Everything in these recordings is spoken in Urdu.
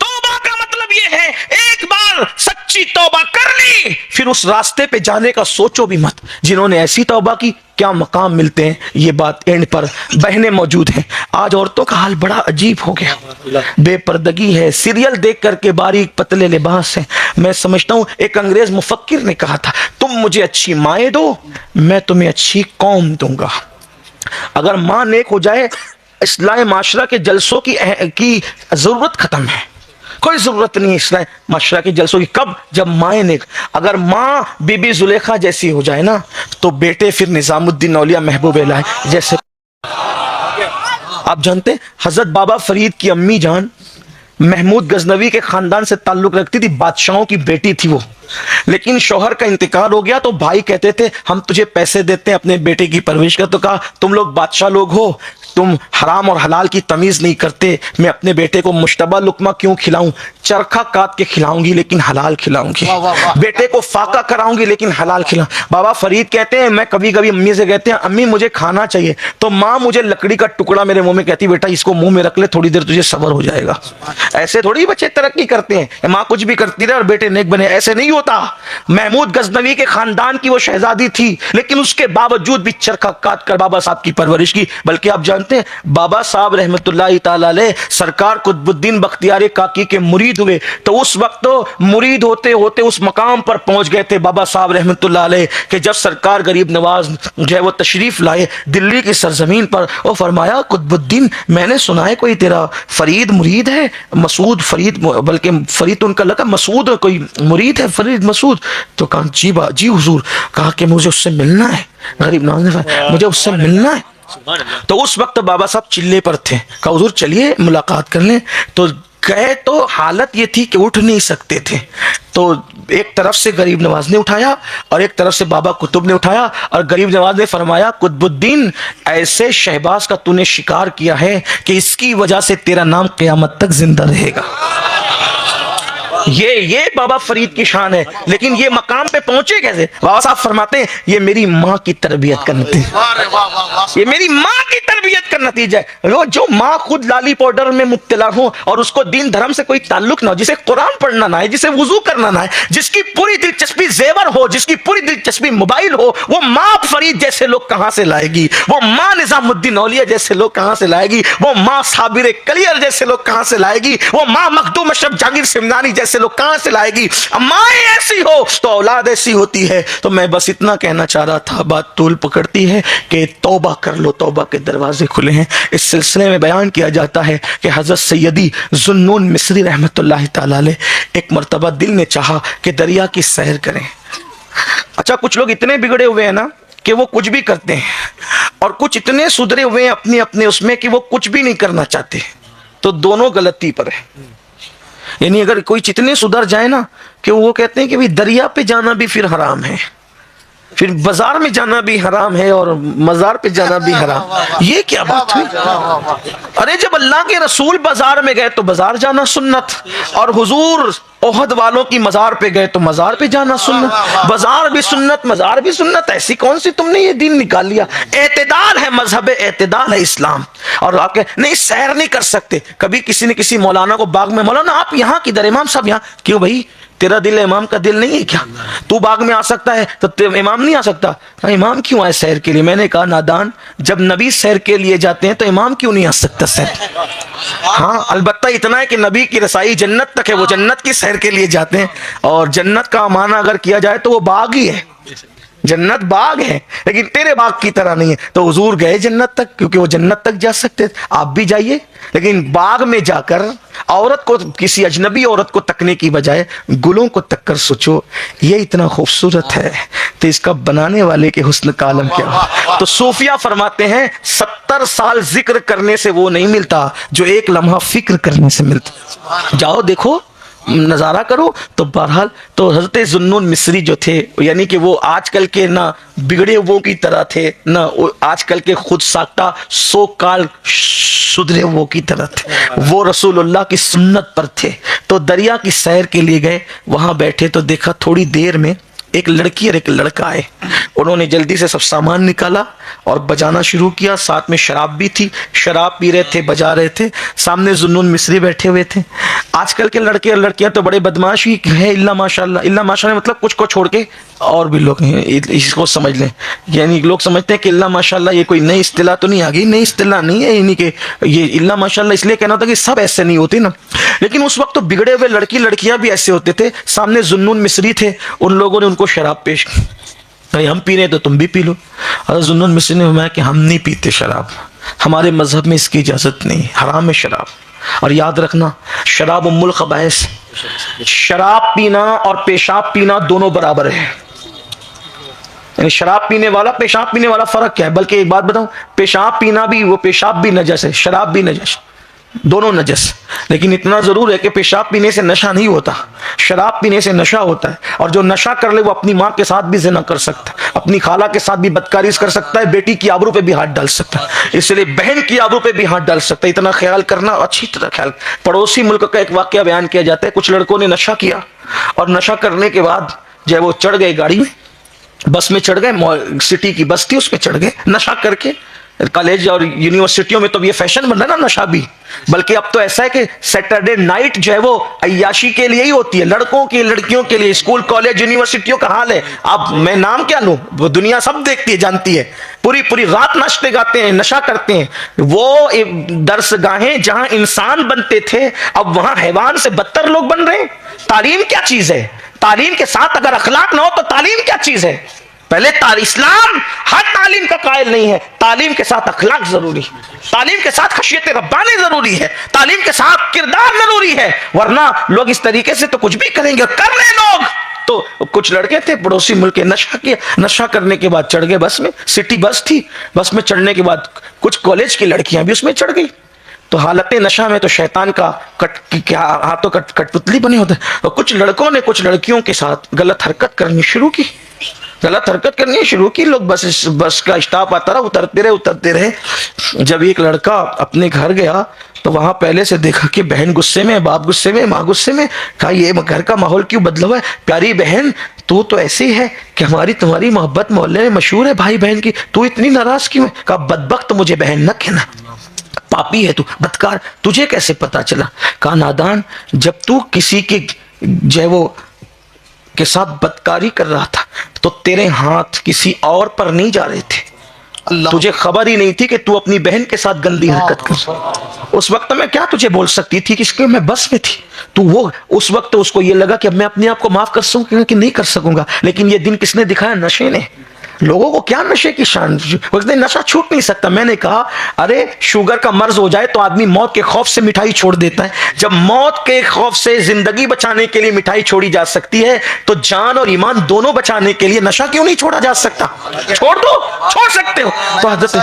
توبہ کا مطلب یہ ہے ایک بار سچی توبہ کر لی پھر اس راستے پہ جانے کا سوچو بھی مت. جنہوں نے ایسی توبہ کی کیا مقام ملتے ہیں. یہ بات اینڈ پر بہنیں موجود ہیں. آج عورتوں کا حال بڑا عجیب ہو گیا. بے پردگی ہے, سیریل دیکھ کر کے باریک پتلے لباس ہیں. میں سمجھتا ہوں ایک انگریز مفکر نے کہا تھا, تم مجھے اچھی مائیں دو میں تمہیں اچھی قوم دوں گا. اگر ماں نیک ہو جائے اصلاح معاشرہ کے جلسوں کی ضرورت ختم ہے. کوئی ضرورت نہیں اصلاح معاشرہ کے جلسوں کی. کب؟ جب مائیں نیک. اگر ماں بی بی زلیخا جیسی ہو جائے نا تو بیٹے پھر نظام الدین اولیاء محبوب الہی جیسے. آپ جانتے ہیں حضرت بابا فرید کی امی جان محمود غزنوی کے خاندان سے تعلق رکھتی تھی, بادشاہوں کی بیٹی تھی وہ. لیکن شوہر کا انتقال ہو گیا تو بھائی کہتے تھے ہم تجھے پیسے دیتے ہیں اپنے بیٹے کی پرورش کا. تو کہا تم لوگ بادشاہ لوگ ہو, تم حرام اور حلال کی تمیز نہیں کرتے, میں اپنے بیٹے کو مشتبہ لقمہ کیوں کھلاؤں؟ چرخہ کاٹ کے کھلاؤں گی لیکن حلال کھلاؤں گی. بیٹے کو فاقہ کراؤں گی لیکن حلال کھلاؤں. بابا فرید کہتے ہیں میں کبھی کبھی امی سے کہتے ہیں امی مجھے کھانا چاہیے, تو ماں مجھے لکڑی کا ٹکڑا میرے منہ میں کہتی بیٹا اس کو منہ میں رکھ لے تھوڑی دیر تجھے صبر ہو جائے گا. ایسے تھوڑی بچے ترقی کرتے ہیں, ماں کچھ بھی کرتی رہے اور بیٹے نیک بنے, ایسے نہیں ہوتا. محمود غزنوی کے خاندان کی وہ شہزادی تھی لیکن اس کے باوجود بھی چرخہ کاٹ کر بابا صاحب کی پرورش کی. بلکہ آپ جانتے ہیں بابا صاحب رحمت اللہ تعالی علیہ سرکار قطب الدین بختیار کاکی کے مرید ہوئے تو اس وقت مرید ہوتے ہوتے اس مقام پر پہنچ گئے تھے بابا صاحب رحمت اللہ علیہ کہ جب سرکار غریب نواز جو ہے وہ تشریف لائے دلی کی سرزمین پر, وہ فرمایا قطب الدین میں نے سنا ہے کوئی تیرا فرید مرید ہے, مسعود فرید, بلکہ فرید ان کا لقب مسعود کوئی مرید ہے فرید مسعود. تو کہا جی حضور. کہا کہ مجھے اس سے ملنا ہے. غریب نواز نے فرمایا مجھے اس سے ملنا ہے. تو اس وقت بابا صاحب چلے پر تھے. کہا حضور چلیے ملاقات کر لیں. تو گئے تو حالت یہ تھی کہ اٹھ نہیں سکتے تھے. تو ایک طرف سے غریب نواز نے اٹھایا اور ایک طرف سے بابا قطب نے اٹھایا, اور غریب نواز نے فرمایا قطب الدین ایسے شہباز کا تو نے شکار کیا ہے کہ اس کی وجہ سے تیرا نام قیامت تک زندہ رہے گا. یہ بابا فرید کی شان ہے. لیکن یہ مقام پہ پہنچے کیسے؟ بابا صاحب فرماتے ہیں یہ میری ماں کی تربیت کا نتیجہ, یہ میری ماں کی تربیت کا نتیجہ ہے. وہ جو ماں خود لالی پاؤڈر میں مبتلا ہو اور اس کو دین دھرم سے کوئی تعلق نہ ہو, جسے قرآن پڑھنا نہ ہے, جسے وضو کرنا نہ ہے, جس کی پوری دلچسپی زیور ہو, جس کی پوری دلچسپی موبائل ہو, وہ ماں فرید جیسے لوگ کہاں سے لائے گی؟ وہ ماں نظام الدین اولیاء جیسے لوگ کہاں سے لائے گی؟ وہ ماں صابر کلیر جیسے لوگ کہاں سے لائے گی؟ وہ ماں مخدوم اشرف جہانگیر سمنانی جیسے لوگ کہاں سے لائے گی؟ مائیں ایسی ہو تو اولاد ایسی ہوتی ہے. تو میں بس اتنا کہنا چاہ رہا تھا, بات طول پکڑتی ہے کہ توبہ کر لو, توبہ کے دروازے کھلے ہیں. اس سلسلے میں بیان کیا جاتا ہے کہ حضرت سیدی ذوالنون مصری رحمت اللہ تعالی علیہ ایک مرتبہ دل نے چاہا کہ دریا کی سیر کریں. اچھا کچھ لوگ اتنے بگڑے ہوئے ہیں نا کہ وہ کچھ بھی کرتے ہیں, اور کچھ اتنے سدھرے ہوئے ہیں اپنے اپنے اس میں کہ وہ کچھ بھی نہیں کرنا چاہتے. تو دونوں غلطی پر ہے. یعنی اگر کوئی چتنے سدھر جائے نا کہ وہ کہتے ہیں کہ بھی دریا پہ جانا بھی پھر حرام ہے, پھر بازار میں جانا بھی حرام ہے, اور مزار پہ جانا بھی حرام. یہ کیا بات ہوئی؟ ارے جب اللہ کے رسول بازار میں گئے تو بازار جانا سنت, اور حضور احد والوں کی مزار پہ گئے تو مزار پہ جانا سنت. بازار بھی سنت, مزار بھی سنت. ایسی کون سی تم نے یہ دین نکال لیا؟ اعتدال ہے مذہب, اعتدال ہے اسلام. اور آپ نہیں سیر نہیں کر سکتے. کبھی کسی نے کسی مولانا کو باغ میں, مولانا آپ یہاں کدھر؟ امام صاحب یہاں. کیوں بھائی تیرا دل امام کا دل نہیں ہے کیا؟ تو باغ میں آ سکتا ہے تو امام نہیں آ سکتا؟ امام کیوں آئے سیر کے لیے؟ میں نے کہا نادان, جب نبی سیر کے لیے جاتے ہیں تو امام کیوں نہیں آ سکتا سیر؟ ہاں البتہ اتنا ہے کہ نبی کی رسائی جنت تک ہے, وہ جنت کی سیر کے لیے جاتے ہیں, اور جنت کا معنی اگر کیا جائے تو وہ باغ ہی ہے. جنت باغ ہے لیکن تیرے باغ کی طرح نہیں ہے. تو حضور گئے جنت تک کیونکہ وہ جنت تک جا سکتے تھے, آپ بھی جائیے. لیکن باغ میں جا کر عورت کو, کسی اجنبی عورت کو تکنے کی بجائے گلوں کو تک کر سوچو یہ اتنا خوبصورت ہے تو اس کا بنانے والے کے حسن کا عالم کیا ہو. تو صوفیہ فرماتے ہیں 70 سال ذکر کرنے سے وہ نہیں ملتا جو ایک لمحہ فکر کرنے سے ملتا. جاؤ دیکھو نظارہ کرو. تو بہرحال تو حضرت ذوالنون مصری جو تھے, یعنی کہ وہ آج کل کے نہ بگڑے ہوئے کی طرح تھے, نہ آج کل کے خود ساختہ سو کال سدھرے ہوئے کی طرح تھے. وہ رسول اللہ کی سنت پر تھے. تو دریا کی سیر کے لیے گئے, وہاں بیٹھے تو دیکھا تھوڑی دیر میں ایک لڑکی اور ایک لڑکا آئے. انہوں نے جلدی سے سب سامان نکالا اور بجانا شروع کیا، ساتھ میں شراب بھی تھی، شراب پی رہے تھے، بجا رہے تھے، سامنے ذوالنون مصری بیٹھے ہوئے تھے۔ آج کل کے لڑکے اور لڑکیاں تو بڑے بدماش ہی ہیں، اللہ ماشاء اللہ، اللہ ماشاء اللہ مطلب کچھ کو چھوڑ کے اور بھی لوگ ہیں، اس کو سمجھ لیں، یعنی لوگ سمجھتے ہیں کہ اللہ ماشاء اللہ یہ کوئی نئی اصطلاح تو نہیں آ گئی، نئی اصطلاح نہیں ہے، یعنی کہ یہ اللہ ماشاء اللہ اس لیے کہنا ہوتا کہ سب ایسے نہیں ہوتے نا، لیکن اس وقت تو بگڑے ہوئے لڑکی لڑکیاں بھی ایسے ہوتے تھے۔ سامنے ذوالنون مصری تھے، ان لوگوں نے ان کو شراب پیش کی، بھائی ہم پی رہے تو تم بھی پی لو۔ حضرت ذوالنون مصری نے فرمایا کہ ہم نہیں پیتے شراب، ہمارے مذہب میں اس کی اجازت نہیں، حرام ہے شراب۔ اور یاد رکھنا شراب ام الخبائث، شراب پینا اور پیشاب پینا دونوں برابر ہے، یعنی شراب پینے والا پیشاب پینے والا فرق کیا ہے؟ بلکہ ایک بات بتاؤں، پیشاب پینا بھی، وہ پیشاب بھی نجس ہے، شراب بھی نجس، دونوں نجس، لیکن اتنا ضرور ہے کہ پیشاب پینے سے نشہ نہیں ہوتا، شراب پینے سے نشہ ہوتا ہے، اور جو نشہ کر لے وہ اپنی ماں کے ساتھ بھی زنا کر سکتا ہے، اپنی خالہ کے ساتھ بھی بدکاری کر سکتا ہے، بیٹی کی آبرو پہ بھی ہاتھ ڈال سکتا ہے، اس لیے بہن کی آبرو پہ بھی ہاتھ ڈال سکتا ہے، اتنا خیال کرنا، اچھی طرح خیال۔ پڑوسی ملک کا ایک واقعہ بیان کیا جاتا ہے، کچھ لڑکوں نے نشہ کیا اور نشہ کرنے کے بعد جو ہے وہ چڑھ گئے گاڑی میں، بس میں چڑھ گئے، سٹی کی بس تھی اس میں چڑھ گئے نشہ کر کے۔ کالج اور یونیورسٹیوں میں تو یہ فیشن بن رہا ہے نا نشہ بھی، بلکہ اب تو ایسا ہے کہ سیٹرڈے نائٹ جو ہے وہ عیاشی کے لیے ہی ہوتی ہے، لڑکوں کی لڑکیوں کے لیے، اسکول کالج یونیورسٹیوں کا حال ہے۔ اب میں نام کیا لوں، وہ دنیا سب دیکھتی ہے جانتی ہے، پوری رات ناچتے گاتے ہیں، نشہ کرتے ہیں۔ وہ درس گاہیں جہاں انسان بنتے تھے اب وہاں حیوان سے بدتر لوگ بن رہے ہیں۔ تعلیم کیا چیز ہے؟ تعلیم کے ساتھ اگر اخلاق نہ ہو تو تعلیم کیا چیز ہے؟ پہلے اسلام ہر تعلیم کا قائل نہیں ہے، تعلیم کے ساتھ اخلاق ضروری ہے، تعلیم کے ساتھ خشیت ربانی ضروری ہے، تعلیم کے ساتھ کردار ضروری ہے، ورنہ لوگ اس طریقے سے تو کچھ بھی کریں گے، کر رہے لوگ۔ تو کچھ لڑکے تھے پڑوسی ملک کے، نشہ کیا، نشہ کرنے کے بعد چڑھ گئے بس میں، سٹی بس تھی، بس میں چڑھنے کے بعد کچھ کالج کی لڑکیاں بھی اس میں چڑھ گئی، تو حالت نشہ میں تو شیطان کا ہاتھوں کٹ پتلی بنے ہوتے ہیں، اور کچھ لڑکوں نے کچھ لڑکیوں کے ساتھ غلط حرکت کرنی شروع کی، غلط حرکت کرنی شروع کی۔ لوگ بس کا اسٹاپ آتا رہا، اترتے رہے۔ جب ایک لڑکا اپنے گھر گیا تو وہاں پہلے سے دیکھا کہ بہن غصے میں، باپ غصے میں، ماں غصے میں، کہا یہ گھر کا ماحول کیوں بدلا ہوا ہے؟ پیاری بہن تو ایسی ہے کہ تمہاری محبت محلے میں مشہور ہے بھائی بہن کی، تو اتنی ناراض کیوں ہے؟ کہا بدبخت مجھے بہن نہ کہنا، پاپی ہے تو، بدکار، تجھے کیسے پتا چلا؟ کہا نادان، جب تو کسی کے جو ہے وہ کے ساتھ بدکاری کر رہا تھا تو تیرے ہاتھ کسی اور پر نہیں جا رہے تھے، تجھے خبر ہی نہیں تھی کہ تو اپنی بہن کے ساتھ گندی حرکت کر۔ اس وقت میں کیا تجھے بول سکتی تھی کہ میں بس میں تھی، تو وہ اس وقت اس کو یہ لگا کہ اب میں اپنے آپ کو معاف کر سکوں کہ نہیں کر سکوں گا، لیکن یہ دن کس نے دکھایا؟ نشے نے۔ لوگوں کو کیا نشے کی شان، نشہ چھوٹ نہیں سکتا۔ میں نے کہا ارے شوگر کا مرض ہو جائے تو آدمی موت کے خوف سے مٹھائی چھوڑ دیتا ہے، جب موت کے خوف سے زندگی بچانے کے لیے مٹھائی چھوڑی جا سکتی ہے تو جان اور ایمان دونوں بچانے کے لیے نشہ کیوں نہیں چھوڑا جا سکتا؟ چھوڑ دو، چھوڑ سکتے ہو۔ تو حضرت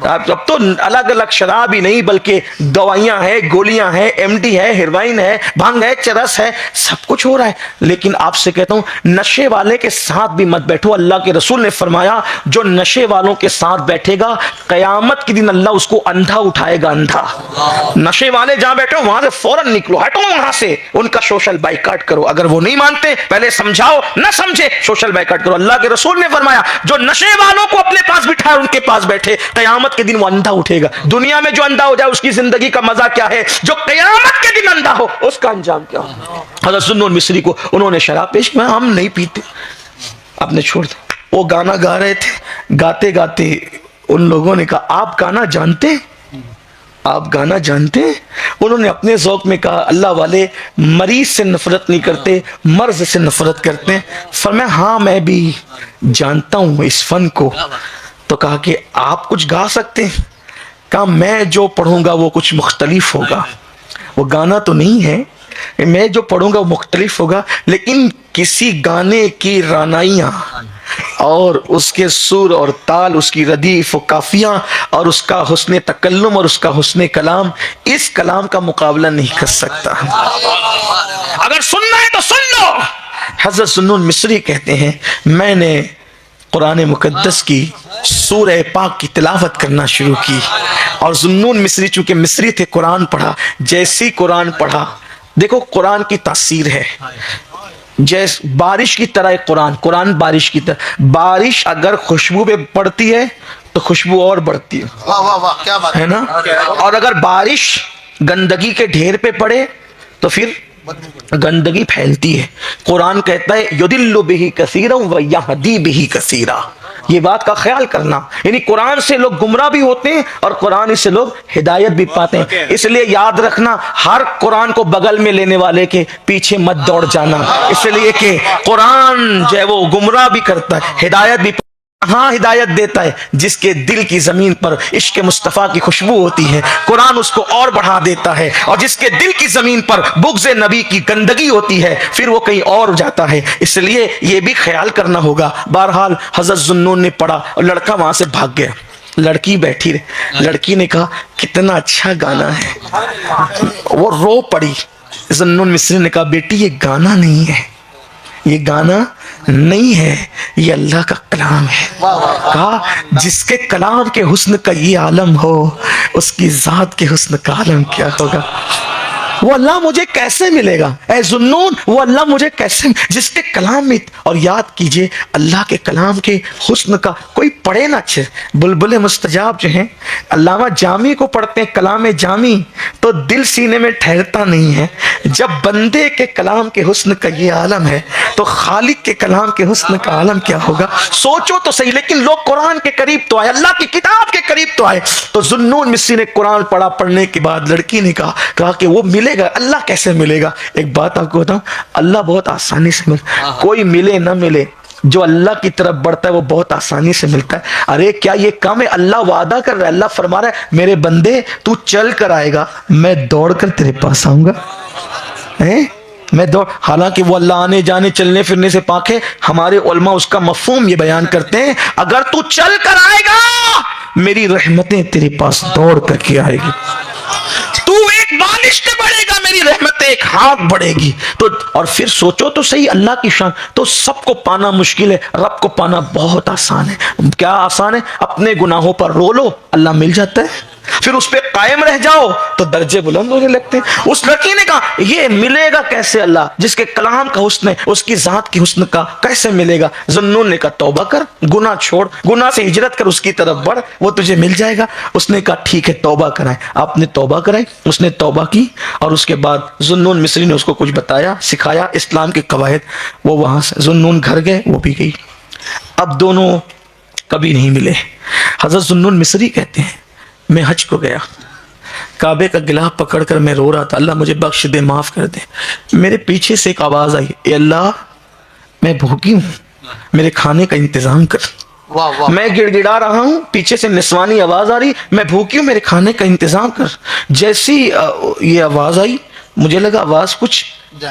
اب تو الگ الگ شراب ہی نہیں بلکہ دوائیاں ہیں، گولیاں ہیں، ایم ڈی ہے، ہیروائن ہے، بھنگ ہے، چرس ہے، سب کچھ ہو رہا ہے۔ لیکن آپ سے کہتا ہوں نشے والے کے ساتھ بھی مت بیٹھو۔ اللہ کے رسول نے فرمایا جو نشے والوں کے ساتھ بیٹھے گا قیامت کے دن اللہ اس کو اندھا اٹھائے گا، اندھا۔ نشے والے جہاں بیٹھے ہو وہاں سے فوراً نکلو، ہٹو وہاں سے، ان کا سوشل بائیکاٹ کرو۔ اگر وہ نہیں مانتے پہلے سمجھاؤ، نہ سمجھے سوشل بائیکاٹ کرو۔ اللہ کے رسول نے فرمایا جو نشے والوں کو اپنے پاس بٹھائے ان کے پاس بیٹھے قیامت کے دن وہ اندھا اٹھے گا۔ دنیا میں جو اندھا ہو جائے اس کی زندگی کا مزہ کیا ہے، جو قیامت کے دن اندھا ہو اس کا انجام کیا ہو۔ حضرت ذوالنون مصری کو انہوں نے شراب پیش کی، ہم نہیں پیتے، آپ نے چھوڑ دیا۔ وہ گانا گا رہے تھے، گاتے گاتے ان لوگوں نے کہا آپ گانا جانتے ہیں؟ آپ گانا جانتے ہیں؟ انہوں نے اپنے ذوق میں کہا اللہ والے مریض سے نفرت نہیں کرتے، مرض سے نفرت کرتے ہیں۔ فرمایا ہاں میں بھی جانتا ہوں اس فن کو۔ تو کہا کہ آپ کچھ گا سکتے ہیں؟ کہا میں جو پڑھوں گا وہ کچھ مختلف ہوگا، وہ گانا تو نہیں ہے، میں جو پڑھوں گا وہ مختلف ہوگا، لیکن کسی گانے کی رانائیاں اور اس کے سر اور تال، اس کی ردیف و قافیہ اور اس کا حسن تکلم اور اس کا حسن کلام اس کلام کا مقابلہ نہیں کر سکتا۔ اگر سننا ہے تو سن لو۔ حضرت ذوالنون مصری کہتے ہیں میں نے قرآن مقدس کی سورہ پاک کی تلاوت کرنا شروع کی، اور ذوالنون مصری چونکہ مصری تھے قرآن پڑھا، جیسی قرآن پڑھا، دیکھو قرآن کی تاثیر ہے، جیسے بارش کی طرح قرآن، قرآن بارش کی طرح، بارش اگر خوشبو پہ پڑتی ہے تو خوشبو اور بڑھتی ہے، واہ واہ واہ، کیا بات ہے نا؟ اور اگر بارش گندگی کے ڈھیر پہ پڑے تو پھر گندگی پھیلتی ہے۔ قرآن کہتا ہے یضل بہ کثیرا ویہدی بہ کثیرا، یہ بات کا خیال کرنا، یعنی قرآن سے لوگ گمراہ بھی ہوتے ہیں اور قرآن سے لوگ ہدایت بھی پاتے ہیں۔ اس لیے یاد رکھنا، ہر قرآن کو بغل میں لینے والے کے پیچھے مت دوڑ جانا، اس لیے کہ قرآن جو ہے وہ گمراہ بھی کرتا ہے، ہدایت بھی، ہاں ہدایت دیتا ہے۔ جس کے دل کی زمین پر عشق مصطفیٰ کی خوشبو ہوتی ہے قرآن اس کو اور بڑھا دیتا ہے، اور جس کے دل کی زمین پر بغض نبی کی گندگی ہوتی ہے پھر وہ کہیں اور جاتا ہے۔ اس لیے یہ بھی خیال کرنا ہوگا۔ بہرحال حضرت ذوالنون نے پڑھا اور لڑکا وہاں سے بھاگ گیا، لڑکی بیٹھی رہی، لڑکی نے کہا کتنا اچھا گانا ہے، وہ رو پڑی۔ ذوالنون مصری نے کہا بیٹی یہ گانا نہیں ہے، یہ گانا نہیں ہے، یہ اللہ کا کلام ہے۔ کہا جس کے کلام کے حسن کا یہ عالم ہو اس کی ذات کے حسن کا عالم کیا ہوگا؟ وہ اللہ مجھے کیسے ملے گا اے ذوالنون، وہ اللہ مجھے کیسے، جس کے کلام میں، اور یاد کیجئے اللہ کے کلام کے حسن کا کوئی پڑھے نہ اچھے۔ بلبل مستجاب جو ہیں علامہ جامی کو پڑھتے ہیں کلام جامی تو دل سینے میں ٹھہرتا نہیں ہے۔ جب بندے کے کلام کے حسن کا یہ عالم ہے تو خالق کے کلام کے حسن کا عالم کیا ہوگا؟ سوچو تو صحیح۔ لیکن لوگ قرآن کے قریب تو آئے، اللہ کی کتاب کے قریب تو آئے۔ تو ذوالنون مصری نے قرآن پڑھا، پڑھنے کے بعد لڑکی نے کہا کہ وہ ملے گا، اللہ کیسے ملے گا؟ ایک بات آپ کو بتاؤں، اللہ بہت آسانی سے ملتا، کوئی ملے نہ ملے، جو اللہ کی طرف بڑھتا ہے وہ بہت آسانی سے ملتا ہے۔ ارے کیا یہ کم ہے؟ اللہ وعدہ کر رہا ہے، اللہ فرما رہا ہے میرے بندے تو چل کر آئے گا میں دوڑ کر تیرے پاس آؤں گا، میں دوڑ۔ حالانکہ وہ اللہ آنے جانے چلنے پھرنے سے پاک ہے، ہمارے علماء اس کا مفہوم یہ بیان کرتے ہیں اگر تو چل کر آئے گا میری رحمتیں تیرے پاس دوڑ کر کے آئے گی، تو ایک بالش سے بڑھے گا میری رحمتیں ایک ہاتھ بڑھے گی۔ تو اور پھر سوچو تو صحیح اللہ کی شان، تو سب کو پانا مشکل ہے، رب کو پانا بہت آسان ہے۔ کیا آسان ہے؟ اپنے گناہوں پر رو لو اللہ مل جاتا ہے، پھر اس پہ قائم رہ جاؤ تو درجے بلند ہونے لگتے ہیں۔ اس لڑکی نے کہا یہ ملے گا کیسے اللہ جس کے کلام کا حسن ہے، اس کی ذات کی حسن کا کیسے ملے گا؟ ذوالنون نے کہا توبہ کر، گناہ چھوڑ، گناہ سے ہجرت کر، اس کی طرف بڑھ، وہ تجھے مل جائے گا۔ اس نے کہا ٹھیک ہے توبہ کرائیں۔ آپ نے توبہ کرائی، اس نے توبہ کی، اور اس کے بعد ذوالنون مصری نے اس کو کچھ بتایا سکھایا اسلام کے قواعد، وہ وہاں سے ذوالنون گھر گئے، وہ بھی گئی۔ اب دونوں کبھی نہیں ملے۔ حضرت ذوالنون مصری کہتے ہیں میں حج کو گیا، کعبے کا گلاف پکڑ کر میں رو رہا تھا اللہ مجھے بخش دے، معاف کر دے۔ میرے پیچھے سے ایک آواز آئی اے اللہ میں بھوکی ہوں میرے کھانے کا انتظام کر۔ میں گڑ گڑا رہا ہوں، پیچھے سے نسوانی آواز آ رہی میں بھوکی ہوں میرے کھانے کا انتظام کر۔ جیسی یہ آواز آئی مجھے لگا آواز کچھ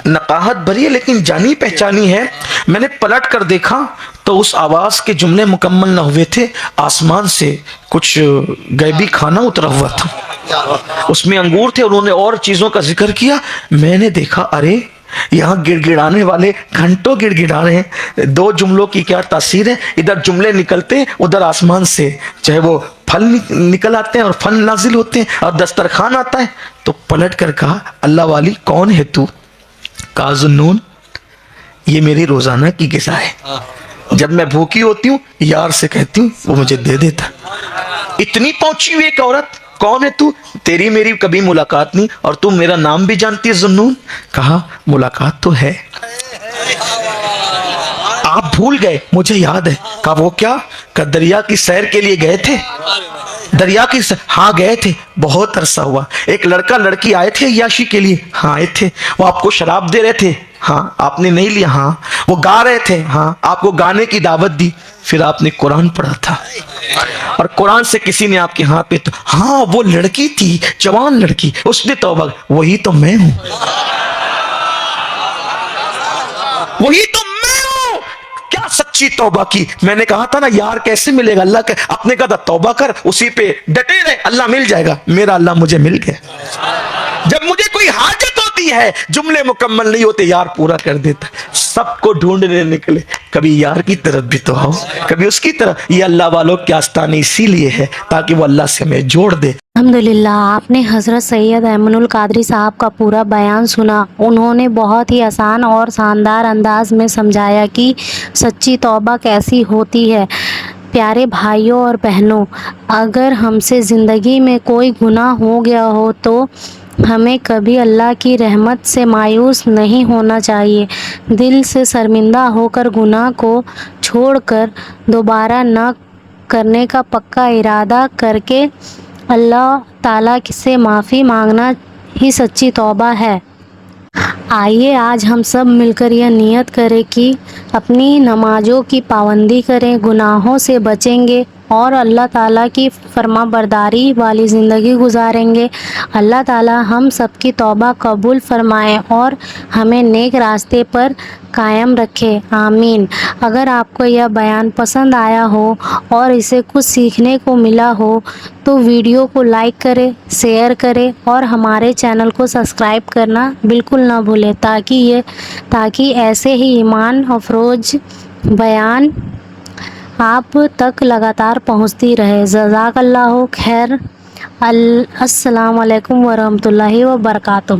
نقاہت بھری ہے لیکن جانی پہچانی ہے۔ میں نے پلٹ کر دیکھا تو اس آواز کے جملے مکمل نہ ہوئے تھے، آسمان سے کچھ غیبی کھانا اترا ہوا تھا، اس میں انگور تھے، انہوں نے اور چیزوں کا ذکر کیا۔ میں نے دیکھا ارے یہاں گڑ گڑانے والے گھنٹوں گڑ گڑا رہے ہیں، دو جملوں کی کیا تاثیر ہے؟ ادھر جملے نکلتے ہیں ادھر آسمان سے چاہے وہ پھل نکل آتے ہیں اور پھل نازل ہوتے ہیں اور دسترخوان آتا ہے۔ تو پلٹ کر کہا اللہ والی کون ہے تو؟ کہا ذوالنون یہ میری روزانہ کی غذا ہے، جب میں بھوکی ہوتی ہوں یار سے کہتی ہوں وہ مجھے دے دیتا۔ اتنی پہنچی ہوئی ایک عورت، کون ہے تو؟ تیری میری کبھی ملاقات نہیں اور تو میرا نام بھی جانتی ہے ذوالنون؟ کہا ملاقات تو ہے، آپ بھول گئے مجھے یاد ہے۔ کہا وہ کیا؟ کہ دریا کی سیر کے لیے گئے تھے، دریا کی سیر؟ ہاں گئے تھے، بہت عرصہ ہوا۔ ایک لڑکا لڑکی آئے تھے عیاشی کے لیے؟ ہاں آئے تھے۔ وہ آپ کو شراب دے رہے تھے؟ ہاں۔ آپ نے نہیں لیا؟ ہاں۔ وہ گا رہے تھے؟ ہاں۔ آپ کو گانے کی دعوت دی؟ پھر آپ نے قرآن پڑھا تھا اور قرآن سے کسی نے آپ کے ہاتھ پہ تو ہاں وہ لڑکی تھی جوان لڑکی، اس نے توبہ، وہی تو میں ہوں، وہی تو میں ہوں۔ کیا سچی توبہ کی؟ میں نے کہا تھا نا یار کیسے ملے گا اللہ کے، اپنے کہا تھا توبہ کر، اسی پہ ڈٹے رہے اللہ مل جائے گا۔ میرا اللہ مجھے مل گیا۔ جب مجھے کوئی حاجت ہوتی ہے جملے مکمل نہیں ہوتے یار پورا کر دیتا۔ سب کو ڈھونڈنے نکلے، کبھی یار کی طرف بھی تو آؤ، کبھی اس کی طرف۔ یہ اللہ والوں کے آستانے اسی لیے ہے تاکہ وہ اللہ سے ہمیں جوڑ دے۔ الحمدللہ آپ نے حضرت سید ایمن القادری صاحب کا پورا بیان سنا۔ انہوں نے بہت ہی آسان اور شاندار انداز میں سمجھایا کہ سچی توبہ کیسی ہوتی ہے۔ پیارے بھائیوں اور بہنوں، اگر ہم سے زندگی میں کوئی گناہ ہو گیا ہو تو ہمیں کبھی اللہ کی رحمت سے مایوس نہیں ہونا چاہیے۔ دل سے شرمندہ ہو کر گناہ کو چھوڑ کر دوبارہ نہ کرنے کا پکا ارادہ کر کے اللہ تعالیٰ سے معافی مانگنا ہی سچی توبہ ہے۔ آئیے آج ہم سب مل کر یہ نیت کریں کہ اپنی نمازوں کی پابندی کریں، گناہوں سے بچیں گے اور اللہ تعالیٰ کی فرما برداری والی زندگی گزاریں گے۔ اللہ تعالیٰ ہم سب کی توبہ قبول فرمائے اور ہمیں نیک راستے پر قائم رکھے، آمین۔ اگر آپ کو یہ بیان پسند آیا ہو اور اسے کچھ سیکھنے کو ملا ہو تو ویڈیو کو لائک کریں، شیئر کریں اور ہمارے چینل کو سبسکرائب کرنا بالکل نہ بھولیں تاکہ ایسے ہی ایمان افروز بیان آپ تک لگاتار پہنچتی رہے۔ جزاک اللہ خیر۔ السلام علیکم ورحمۃ اللہ وبرکاتہ۔